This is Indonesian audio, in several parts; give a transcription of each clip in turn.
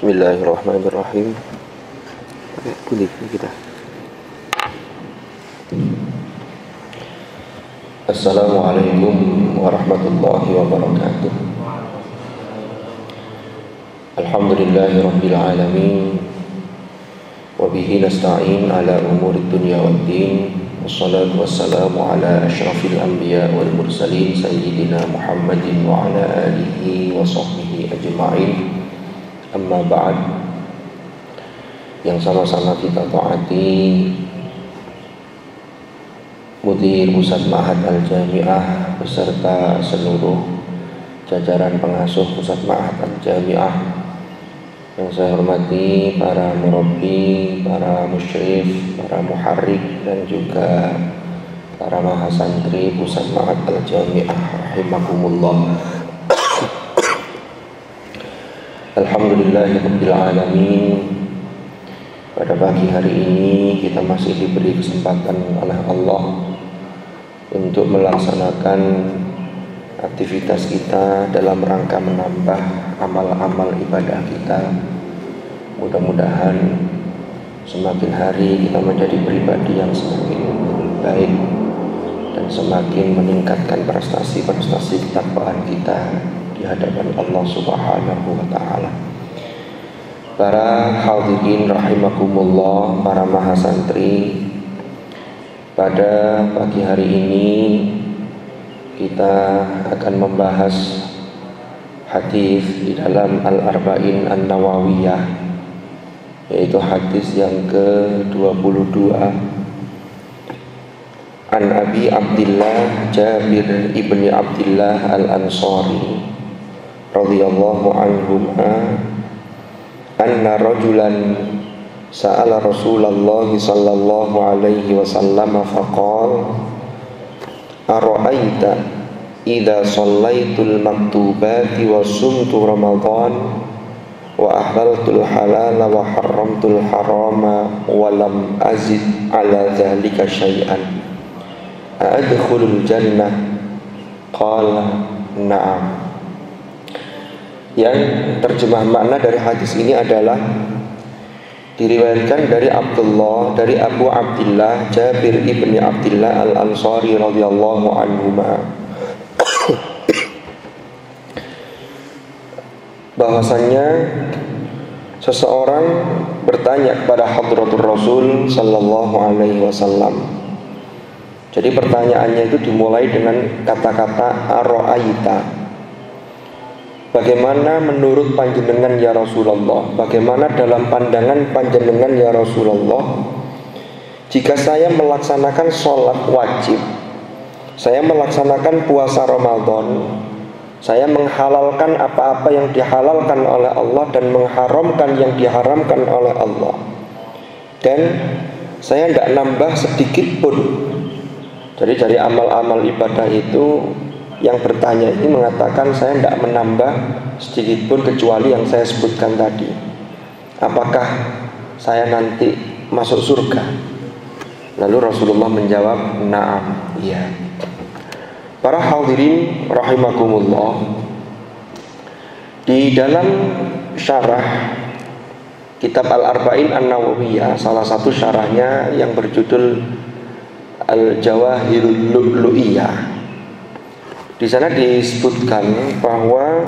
Bismillahirrahmanirrahim. Kulit kita. Assalamualaikum warahmatullahi wabarakatuh. Alhamdulillahirabbil alamin. Wa bihi nasta'in ala umurid dunya waddin. Wassalatu wassalamu ala asyrafil anbiya wal mursalin sayyidina Muhammadin wa ala alihi wa sahbihi ajma'in. Amma ba'd. Yang sama-sama kita taati Mudir Pusat Ma'had Al-Jami'ah beserta seluruh jajaran pengasuh Pusat Ma'had Al-Jami'ah. Yang saya hormati para murabbi, para musyrif, para muharrik, dan juga para mahasantri Pusat Ma'had Al-Jami'ah rahimakumullah. Alhamdulillahirabbil alamin. Pada pagi hari ini kita masih diberi kesempatan oleh Allah untuk melaksanakan aktivitas kita dalam rangka menambah amal-amal ibadah kita. Mudah-mudahan semakin hari kita menjadi pribadi yang semakin baik dan semakin meningkatkan prestasi-prestasi ketakwaan kita di hadapan Allah Subhanahu wa ta'ala. Para hadirin rahimakumullah, para mahasantri, pada pagi hari ini kita akan membahas hadis di dalam Al-Arba'in An-Nawawiyah, yaitu hadis yang ke-22. An Abi Abdillah Jabir ibni Abdillah Al-Ansari radhiyallahu anhuma anna rajulan sa'ala Rasulullah sallallahu alaihi wasallam faqala ara'aita idza shallaitul maktubati wa sumtu ramadan wa ahlaltul halala wa haramtul harama wa lam azid ala dzalika syai'an a'adkhulul jannah qala na'am. Yang terjemah makna dari hadis ini adalah diriwayatkan dari dari Abu Abdillah Jabir ibni Abdillah Al-Ansari radhiyallahu anhuma bahwasannya seseorang bertanya kepada Hadratur Rasul sallallahu alaihi wasallam. Jadi pertanyaannya itu dimulai dengan kata-kata ara'aita. Bagaimana menurut panjenengan ya Rasulullah? Bagaimana dalam pandangan panjenengan ya Rasulullah jika saya melaksanakan sholat wajib, saya melaksanakan puasa Ramadan, saya menghalalkan apa-apa yang dihalalkan oleh Allah dan mengharamkan yang diharamkan oleh Allah, dan saya tidak nambah sedikit pun. Jadi dari amal-amal ibadah itu, yang bertanya ini mengatakan saya tidak menambah sedikit pun kecuali yang saya sebutkan tadi. Apakah saya nanti masuk surga? Lalu Rasulullah menjawab, na'am, iya. Para hadirin rahimakumullah, di dalam syarah kitab Al-Arba'in An-Nawawiyah, salah satu syarahnya yang berjudul Al-Jawahirul Lu'lu'iyah, di sana disebutkan bahwa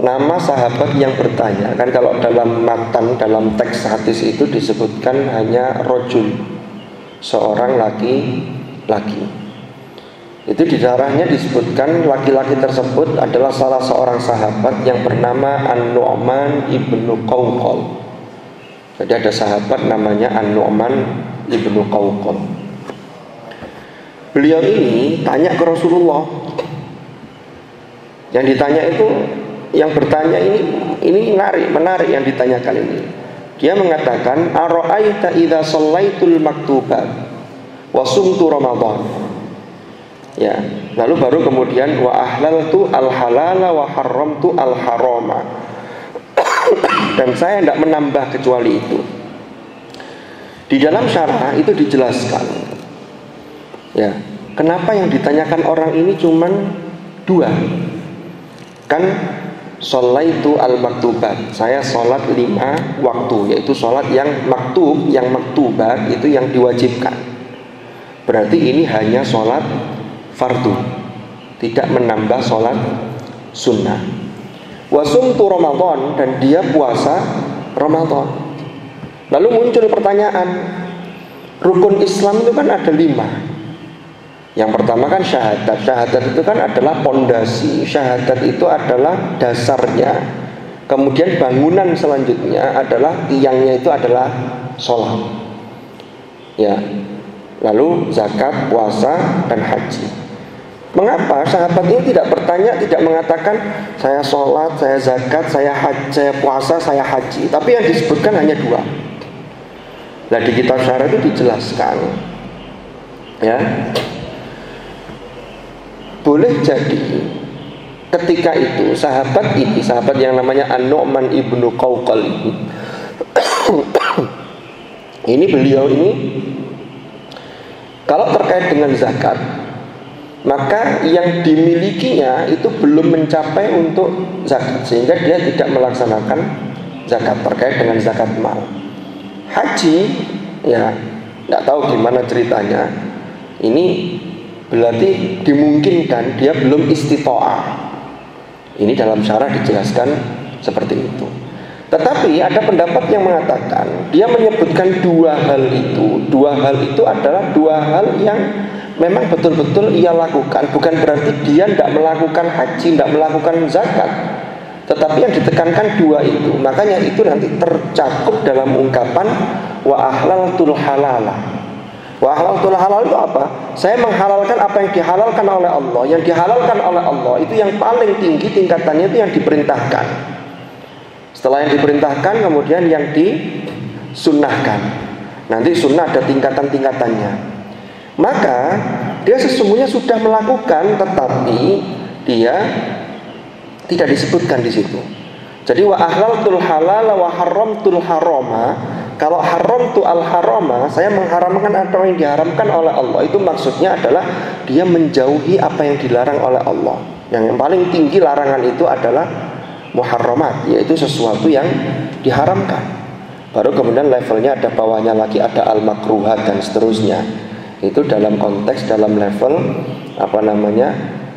nama sahabat yang bertanya, kan kalau dalam matan, dalam teks hadis itu disebutkan hanya rojul, seorang laki-laki. Itu di syarahnya disebutkan laki-laki tersebut adalah salah seorang sahabat yang bernama An-Nu'man ibnu Qawqal. Jadi ada sahabat namanya An-Nu'man ibnu Qawqal. Beliau ini tanya ke Rasulullah. Yang ditanya itu, yang bertanya ini menarik yang ditanyakan ini. Dia mengatakan, ara'aita idza shallaitul maktubat wa sumtu ramadan. Ya, lalu baru kemudian wa ahlaltu al-halala wa haramtu al-harama. Dan saya tidak menambah kecuali itu. Di dalam syarah itu dijelaskan, ya, kenapa yang ditanyakan orang ini cuman dua? Kan Sholaitu al-maktubat, saya sholat 5 waktu, yaitu sholat yang maktub, yang maktubat itu yang diwajibkan. Berarti ini hanya sholat fardu, tidak menambah sholat sunnah. Wasumtu Ramadan, dan dia puasa Ramadan. Lalu muncul pertanyaan, rukun Islam itu kan ada 5. Yang pertama kan syahadat. Syahadat itu kan adalah pondasi. Syahadat itu adalah dasarnya. Kemudian bangunan selanjutnya adalah tiangnya itu adalah sholat. Ya. Lalu zakat, puasa, dan haji. Mengapa sahabat ini tidak bertanya, tidak mengatakan saya sholat, saya zakat, saya haji, saya puasa, saya haji. Tapi yang disebutkan hanya 2. Nah, di kitab syarah itu dijelaskan, ya. Boleh jadi ketika itu sahabat ini, sahabat yang namanya An-Nu'man ibnu Qawqal ini beliau ini kalau terkait dengan zakat, maka yang dimilikinya itu belum mencapai untuk zakat, sehingga dia tidak melaksanakan zakat terkait dengan zakat mal. Haji, ya nggak tahu gimana ceritanya. Ini berarti dimungkinkan dia belum istita'ah. Ini dalam syarah dijelaskan seperti itu. Tetapi ada pendapat yang mengatakan dia menyebutkan 2 hal itu. 2 hal itu adalah 2 hal yang memang betul-betul ia lakukan. Bukan berarti dia tidak melakukan haji, tidak melakukan zakat. Tetapi yang ditekankan 2 itu. Makanya itu nanti tercakup dalam ungkapan wa ahlaltul halalah. Wa halaltul halal itu apa? Saya menghalalkan apa yang dihalalkan oleh Allah. Yang dihalalkan oleh Allah itu yang paling tinggi tingkatannya, itu yang diperintahkan. Setelah yang diperintahkan, kemudian yang disunnahkan. Nanti sunnah ada tingkatan-tingkatannya. Maka dia sesungguhnya sudah melakukan, tetapi dia tidak disebutkan di situ. Jadi wa ahlaltul halal wa haramtul harama. Kalau haram tu al-harama, saya mengharamkan apa yang diharamkan oleh Allah. Itu maksudnya adalah dia menjauhi apa yang dilarang oleh Allah. Yang paling tinggi larangan itu adalah muharramat, yaitu sesuatu yang diharamkan. Baru kemudian levelnya ada bawahnya lagi, ada al-makruhat dan seterusnya. Itu dalam konteks, dalam level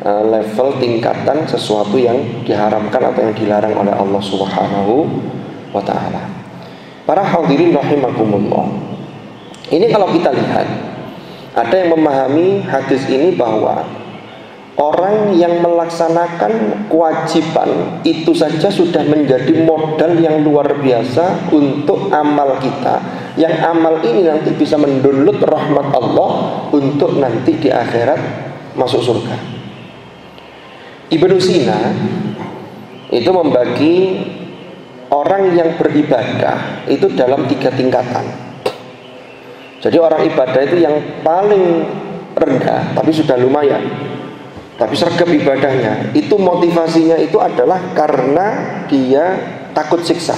level tingkatan sesuatu yang diharamkan atau yang dilarang oleh Allah Subhanahu wa ta'ala. Para hadirin rahimakumullah. Ini kalau kita lihat, ada yang memahami hadis ini bahwa orang yang melaksanakan kewajiban itu saja sudah menjadi modal yang luar biasa untuk amal kita. Yang amal ini nanti bisa mendownload rahmat Allah untuk nanti di akhirat masuk surga. Ibnu Sina itu membagi orang yang beribadah itu dalam 3 tingkatan. Jadi orang ibadah itu yang paling rendah tapi sudah lumayan, tapi sergap ibadahnya, itu motivasinya itu adalah karena dia takut siksa.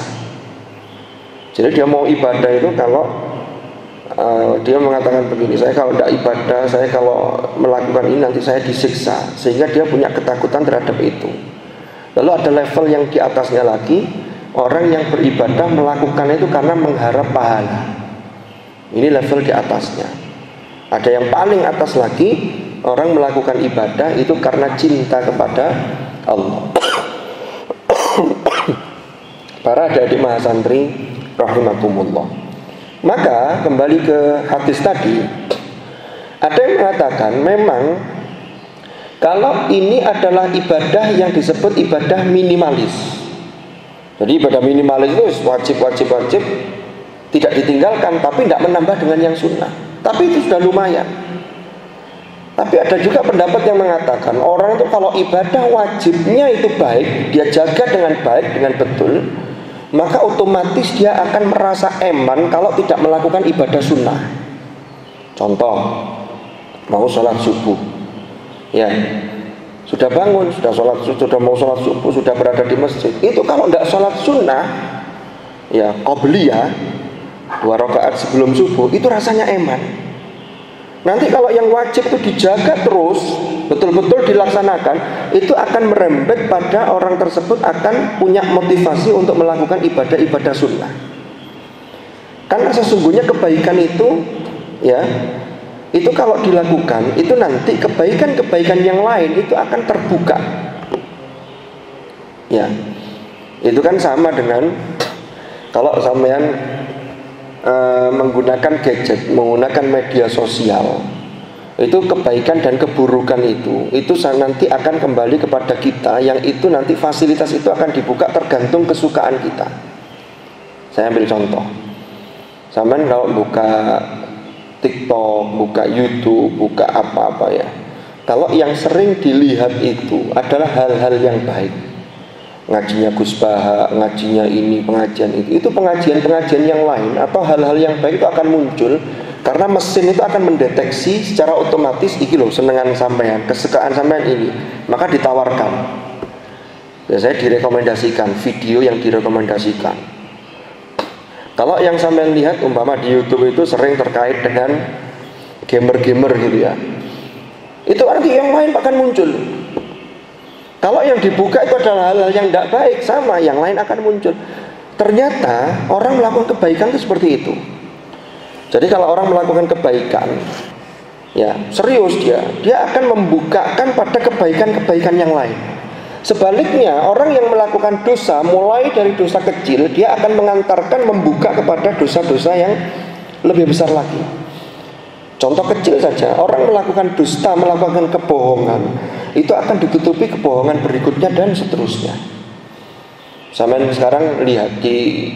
Jadi dia mau ibadah itu kalau dia mengatakan begini, saya kalau tidak ibadah, saya kalau melakukan ini nanti saya disiksa, sehingga dia punya ketakutan terhadap itu. Lalu ada level yang di atasnya lagi, orang yang beribadah melakukan itu karena mengharap pahala. Ini level di atasnya. Ada yang paling atas lagi, orang melakukan ibadah itu karena cinta kepada Allah. Para adik-adik mahasantri rahimakumullah. Maka kembali ke hadis tadi, ada yang mengatakan memang kalau ini adalah ibadah yang disebut ibadah minimalis. Jadi ibadah minimalis itu wajib, tidak ditinggalkan, tapi tidak menambah dengan yang sunnah. Tapi itu sudah lumayan. Tapi ada juga pendapat yang mengatakan orang itu kalau ibadah wajibnya itu baik, dia jaga dengan baik, dengan betul, maka otomatis dia akan merasa eman kalau tidak melakukan ibadah sunnah. Contoh, mau sholat subuh, ya, sudah bangun, sudah mau sholat subuh, sudah berada di masjid. Itu kalau tidak sholat sunnah, ya qobliyah, 2 rakaat sebelum subuh, itu rasanya eman. Nanti kalau yang wajib itu dijaga terus, betul-betul dilaksanakan, itu akan merembet pada orang tersebut akan punya motivasi untuk melakukan ibadah-ibadah sunnah. Karena sesungguhnya kebaikan itu, ya, itu kalau dilakukan, itu nanti kebaikan-kebaikan yang lain itu akan terbuka. Ya, itu kan sama dengan kalau sampean menggunakan gadget, menggunakan media sosial, itu kebaikan dan keburukan itu nanti akan kembali kepada kita, yang itu nanti fasilitas itu akan dibuka tergantung kesukaan kita. Saya ambil contoh, sampean kalau buka TikTok, buka YouTube, buka apa-apa ya, kalau yang sering dilihat itu adalah hal-hal yang baik, ngajinya Gus Baha, ngajinya ini, pengajian itu pengajian-pengajian yang lain atau hal-hal yang baik itu akan muncul karena mesin itu akan mendeteksi secara otomatis, iki loh senengan sampean, kesukaan sampean ini, maka ditawarkan. Biasanya direkomendasikan video yang direkomendasikan. Kalau yang sampean lihat umpama di YouTube itu sering terkait dengan gamer-gamer gitu ya, itu arti yang lain akan muncul. Kalau yang dibuka itu adalah hal-hal yang tidak baik, sama yang lain akan muncul. Ternyata orang melakukan kebaikan itu seperti itu. Jadi kalau orang melakukan kebaikan, ya serius dia akan membukakan pada kebaikan-kebaikan yang lain. Sebaliknya, orang yang melakukan dosa, mulai dari dosa kecil, dia akan mengantarkan membuka kepada dosa-dosa yang lebih besar lagi. Contoh kecil saja, orang melakukan dusta, melakukan kebohongan, itu akan ditutupi kebohongan berikutnya dan seterusnya. Sampai sekarang lihat di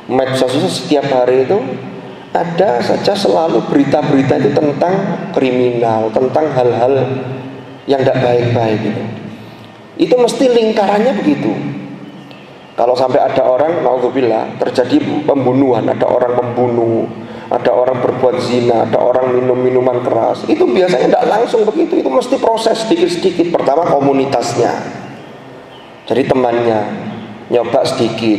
medsos setiap hari itu ada saja selalu berita-berita itu tentang kriminal, tentang hal-hal yang tidak baik-baik gitu. Itu mesti lingkarannya begitu. Kalau sampai ada orang, naudzubillah, terjadi pembunuhan, ada orang membunuh, ada orang berbuat zina, ada orang minum minuman keras, itu biasanya tidak langsung begitu, itu mesti proses sedikit-sedikit. Pertama komunitasnya, jadi temannya nyoba sedikit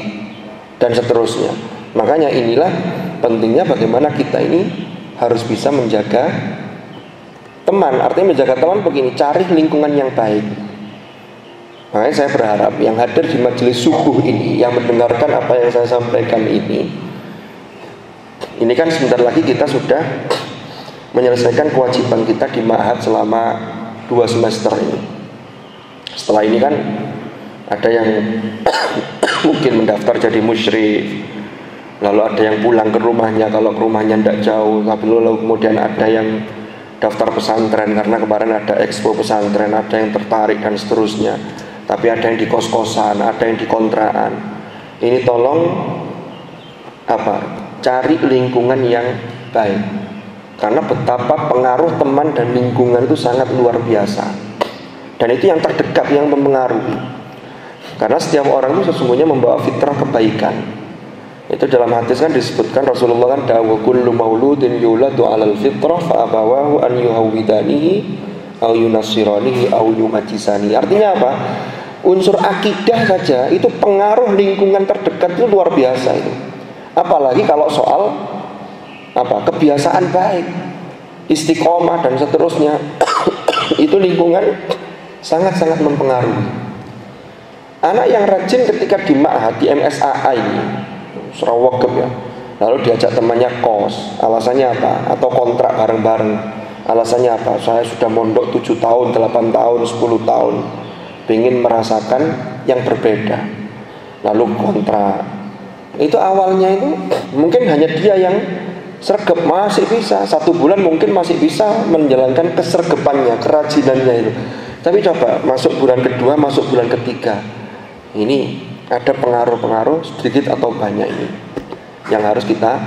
dan seterusnya. Makanya inilah pentingnya bagaimana kita ini harus bisa menjaga teman. Artinya menjaga teman begini, cari lingkungan yang baik. Makanya saya berharap yang hadir di majelis subuh ini, yang mendengarkan apa yang saya sampaikan ini kan sebentar lagi kita sudah menyelesaikan kewajiban kita di ma'had selama 2 semester ini. Setelah ini kan ada yang mungkin mendaftar jadi musyrif, lalu ada yang pulang ke rumahnya kalau ke rumahnya tidak jauh, tapi lalu kemudian ada yang daftar pesantren karena kemarin ada expo pesantren, ada yang tertarik dan seterusnya. Tapi ada yang di kos-kosan, ada yang di kontrakan. Ini tolong cari lingkungan yang baik, karena betapa pengaruh teman dan lingkungan itu sangat luar biasa, dan itu yang terdekat yang mempengaruhi. Karena setiap orang itu sesungguhnya membawa fitrah kebaikan. Itu dalam hadis kan disebutkan, Rasulullah kan dawuh kullu mauludin yuladu 'alal fitrah fa abawahu an yuhawwidanihi aw yunassiranihi aw yumajjisani. Artinya apa? Unsur akidah saja itu pengaruh lingkungan terdekat itu luar biasa itu. Apalagi kalau soal kebiasaan baik, istiqomah dan seterusnya. Itu lingkungan sangat-sangat mempengaruhi. Anak yang rajin ketika di ma'had, di MSAA ini, Sarawakep ya, lalu diajak temannya kos, alasannya apa? Atau kontrak bareng-bareng, alasannya apa? Saya sudah mondok 7 tahun, 8 tahun, 10 tahun, ingin merasakan yang berbeda, lalu kontrak. Itu awalnya itu mungkin hanya dia yang sregep, masih bisa 1 bulan mungkin masih bisa menjalankan kesergepannya, kerajinannya itu. Tapi coba masuk bulan kedua, masuk bulan ketiga, ini ada pengaruh-pengaruh sedikit atau banyak ini yang harus kita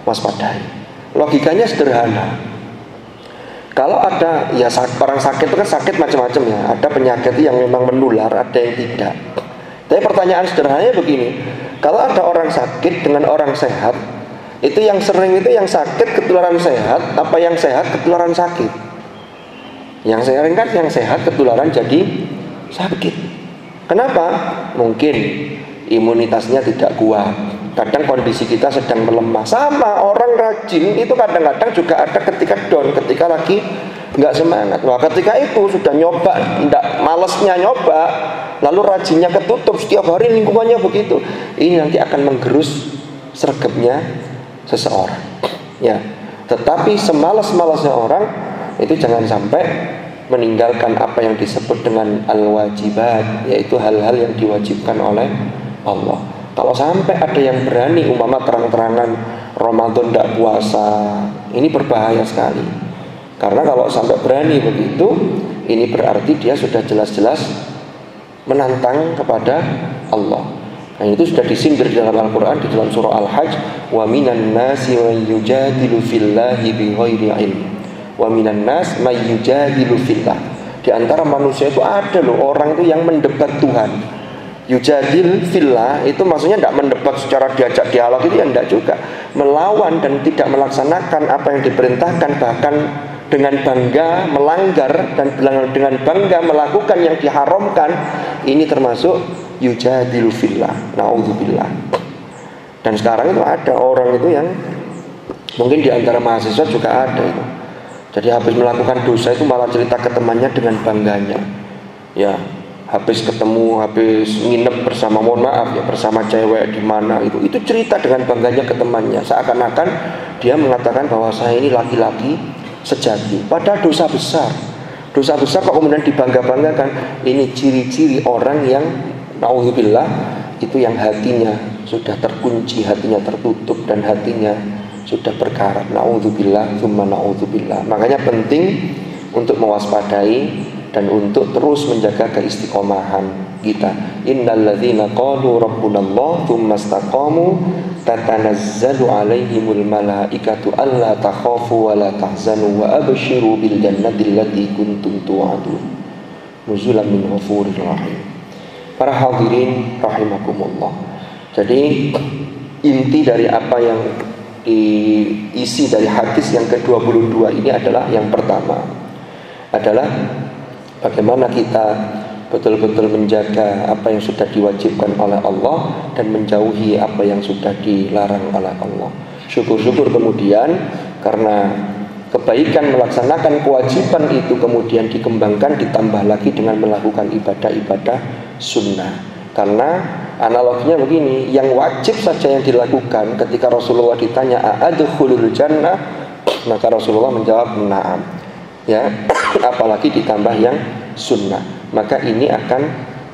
waspadai. Logikanya sederhana. Kalau ada orang sakit itu kan sakit macam-macam ya. Ada penyakit yang memang menular, ada yang tidak. Tapi pertanyaan sederhananya begini, kalau ada orang sakit dengan orang sehat, itu yang sering itu yang sakit ketularan sehat, apa yang sehat ketularan sakit? Yang sering kan yang sehat ketularan jadi sakit. Kenapa? Mungkin imunitasnya tidak kuat kadang kondisi kita sedang melemah. Sama orang rajin itu kadang-kadang juga ada ketika down, ketika lagi nggak semangat. Wah, ketika itu sudah nyoba, malesnya nyoba, lalu rajinnya ketutup, setiap hari lingkungannya begitu. Ini nanti akan menggerus sregepnya seseorang. Ya, tetapi semalas-malasnya orang itu jangan sampai meninggalkan apa yang disebut dengan al-wajibat, yaitu hal-hal yang diwajibkan oleh Allah. Kalau sampai ada yang berani umpama terang-terangan Ramadan tidak puasa, ini berbahaya sekali. Karena kalau sampai berani begitu, ini berarti dia sudah jelas-jelas menantang kepada Allah. Nah, itu sudah disindir di dalam Al-Quran, di dalam surah Al-Hajj, wa minan nasi man yujadilu fillahi bighairi ilm. Wa minan nas man yujadilu fillah. Di antara manusia itu ada loh orang itu yang mendebat Tuhan. Yujadil fillah itu maksudnya tidak mendebat secara diajak dialog, itu yang tidak juga. Melawan dan tidak melaksanakan apa yang diperintahkan, bahkan dengan bangga melanggar dan dengan bangga melakukan yang diharamkan, ini termasuk yujadilu fillah. Na'udzubillah. Dan sekarang itu ada orang itu yang mungkin di antara mahasiswa juga ada itu. Jadi habis melakukan dosa itu malah cerita ke temannya dengan bangganya. Ya, habis ketemu, habis nginep bersama, mohon maaf ya, bersama cewek di mana itu cerita dengan bangganya ke temannya, seakan-akan dia mengatakan bahwa saya ini laki-laki sejati. Padahal dosa besar kok kemudian dibangga-banggakan. Ini ciri-ciri orang yang naudzubillah itu yang hatinya sudah terkunci, hatinya tertutup dan hatinya sudah berkarat. Naudzubillah, tsumma naudzubillah. Makanya penting untuk mewaspadai dan untuk terus menjaga keistiqomahan kita. Innal ladzina qalu rabbunallah tsumma istaqamu tatanazzalu alaihimul malaikatu alla takhafu wa la tahzanu wa abshiru bil jannati allati kuntum tu'adun nuzulan min ghafurir rahim. Para hadirin rahimakumullah. Jadi inti dari apa yang diisi dari hadis yang ke-22 ini adalah, yang pertama adalah bagaimana kita betul-betul menjaga apa yang sudah diwajibkan oleh Allah dan menjauhi apa yang sudah dilarang oleh Allah. Syukur-syukur kemudian karena kebaikan melaksanakan kewajiban itu kemudian dikembangkan, ditambah lagi dengan melakukan ibadah-ibadah sunnah. Karena analoginya begini, yang wajib saja yang dilakukan, ketika Rasulullah ditanya a'adkhulul jannah, maka Rasulullah menjawab na'am. Ya, apalagi ditambah yang sunnah, maka ini akan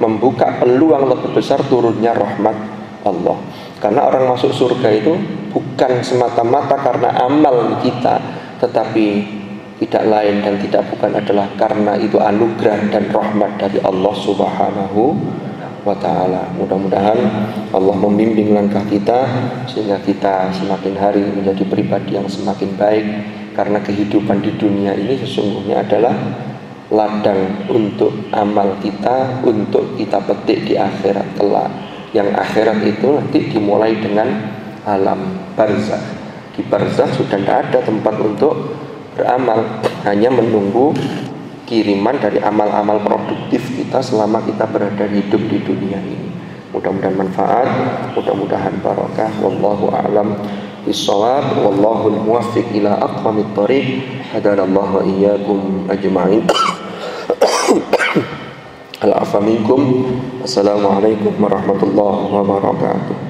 membuka peluang lebih besar turunnya rahmat Allah. Karena orang masuk surga itu bukan semata-mata karena amal kita, tetapi tidak lain dan tidak bukan adalah karena itu anugerah dan rahmat dari Allah Subhanahu wa ta'ala. Mudah-mudahan Allah membimbing langkah kita sehingga kita semakin hari menjadi pribadi yang semakin baik. Karena kehidupan di dunia ini sesungguhnya adalah ladang untuk amal kita, untuk kita petik di akhirat kelak. Yang akhirat itu nanti dimulai dengan alam barzakh. Di barzakh sudah tidak ada tempat untuk beramal, hanya menunggu kiriman dari amal-amal produktif kita selama kita berada hidup di dunia ini. Mudah-mudahan manfaat, mudah-mudahan barakah. Wallahu a'lam bissawab, wallahu al-muwaffiq ila aqwamit thariq. Hadanallahu wa iyyakum ajma'in. Al-afa minkum. Assalamualaikum warahmatullahi wabarakatuh.